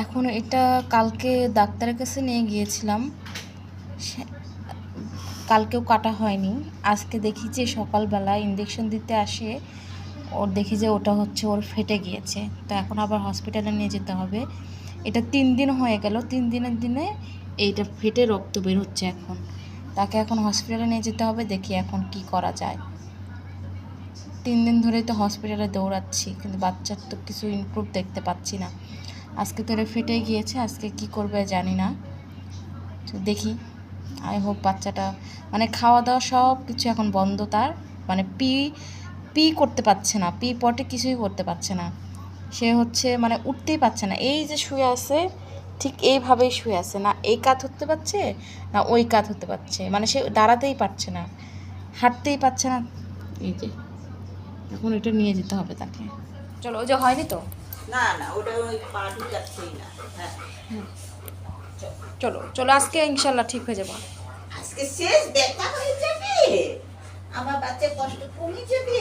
এখন এটা কালকে ডাক্তারের কাছে নিয়ে গিয়েছিলাম, কালকেও কাটা হয়নি। আজকে দেখি যে সকালবেলা ইঞ্জেকশন দিতে আসে, ওর দেখি যে ওটা হচ্ছে ওর ফেটে গিয়েছে। তো এখন আবার হসপিটালে নিয়ে যেতে হবে। এটা 3 দিন হয়ে গেল, 3 দিনের দিনে এইটা ফেটে রক্ত বের হচ্ছে। এখন তাকে এখন হসপিটালে নিয়ে যেতে হবে, দেখি এখন কি করা যায়। 3 দিন ধরেই তো হসপিটালে দৌড়াচ্ছি, কিন্তু বাচ্চার তো কিছু ইমপ্রুভ দেখতে পাচ্ছি না। আজকে তো এটা ফেটে গিয়েছে, আজকে কি করবে জানি না। তো দেখি, আই হোপ বাচ্চাটা মানে খাওয়া দাওয়া সব কিছু এখন বন্ধ তার, মানে পি পি করতে পারছে না, পি পটে কিছুই করতে পারছে না। সে হচ্ছে মানে উঠতেই পারছে না, এই যে শুয়ে আছে ঠিক এইভাবেই শুয়ে আছে, না এই কাত হতে পারছে না ওই কাত হতে পারছে, মানে সে দাঁড়াতেই পারছে না, হাঁটতেই পারছে না। এই যে এখন এটা নিয়ে যেতে হবে তাকে। চলো, ওই যে হয়নি তো, না না ওটা ওই পা ঢুকাচ্ছেই না। হ্যাঁ চলো চলো, আজকে ইনশাল্লাহ ঠিক হয়ে যাবো। আজকে শেষ দেখা হয়ে যাবে, আমার বাচ্চার কষ্ট কমে যাবে।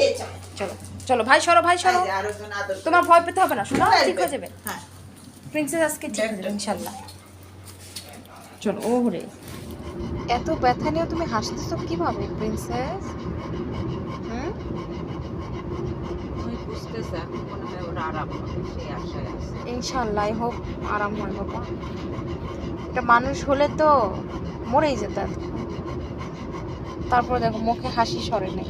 চলো চলো, ভাই সরো, ভাই সরো, আরো জন আদর তোমার ভয় পেতে হবে না, শোনো ঠিক হয়ে যাবে। হ্যাঁ প্রিন্সেস আজকে ঠিক হয়ে যাবে ইনশাল্লাহ। চলো। ও রে, এত ব্যথা নিয়ে তুমি হাসতেছো কিভাবে প্রিন্সেস? হুম, ওই বুঝতেছে এখন মনে হয় ওরা আরাম হবে সেই আশায় আছে। ইনশাল্লাহ আই হোপ আরাম হয় বাবা। এটা মানুষ হলে তো মরেই যেত এতক্ষণ। তারপরে দেখো মুখে হাসি সরে নেই।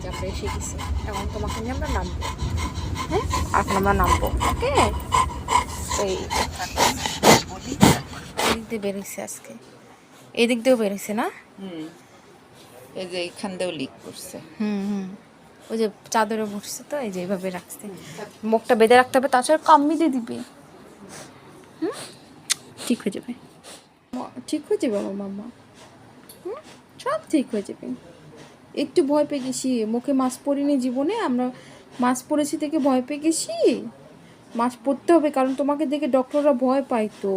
চাপে এসে গেছে, এখন তোমাকে নিয়ে আমরা নামবো। হ্যাঁ, এখন আমরা নামবো, ওকে? এই এদিক দিয়ে বেরিয়েছে আজকে, এদিক দিয়েও বেরিয়েছে না? এই যে এইখান দিয়েও লিক করছে। হুম, ওই যে চাদরে বসছে তো, এই যে এইভাবে রাখছে, মুখটা বেঁধে রাখতে হবে, তাছাড়া কাম্মি দিয়ে দিবে। হুম, ঠিক হয়ে যাবে, ঠিক হয়ে যাবে আমার মাম্মা। হুম, সব ঠিক হয়ে যাবে। একটু ভয় পেয়ে গেছি, মুখে মাস্ক পরিনি জীবনে, আমরা মাস্ক পরেছি থেকে ভয় পেয়ে গেছি। মাস্ক পরতে হবে, কারণ তোমাকে দেখে ডক্টররা ভয় পায় তো।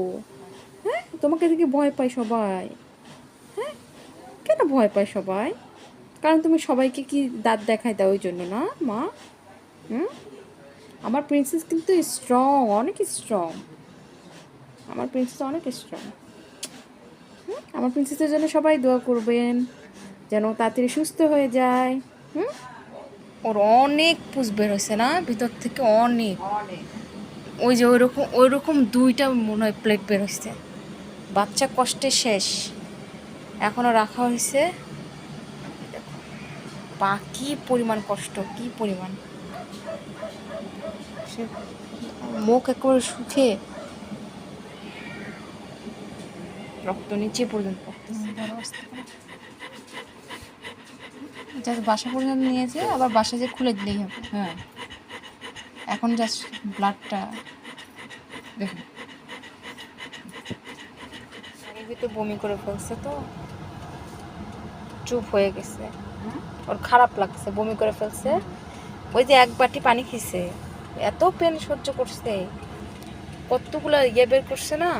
হ্যাঁ, তোমাকে দেখে ভয় পায় সবাই। হ্যাঁ, কেন ভয় পায় সবাই? কারণ তুমি সবাইকে কি দাঁত দেখায় দাও, ওই জন্য না মা? হুম, আমার প্রিন্সেস কিন্তু স্ট্রং, অনেক স্ট্রং। আমার প্রিন্সেস অনেক স্ট্রং। আমার প্রিন্সেসের জন্য সবাই দোয়া করবেন, যেন তাড়াতাড়ি সুস্থ হয়ে যায়। হুম, ওর অনেক পুষ বের হয়েছে না ভিতর থেকে, অনেক। ওই যে ওইরকম 2টা মনে হয় প্লেট বের হয়েছে। বাচ্চা কষ্টে শেষ, এখনও রাখা হয়েছে। পা কি পরিমাণ কষ্ট, কি পরিমাণ, সে মুখ একেবারে শুকিয়ে রক্ত নিচে পর্যন্ত পড়তেছে। জাস্ট বাসা পর্যন্ত নিয়েছে, আবার বাসা যে খুলে দিলেই হবে। হ্যাঁ, এখন জাস্ট ব্লাডটা দেখুন, ভিতরে বমি করে ফেলছে তো, চুপ হয়ে গেছে। ওর খারাপ লাগছে, বমি করে ফেলছে। ওই যে 1 বাটি পানি খেয়েছে, এত পেন সহ্য করছে, কতগুলো বের করছে না।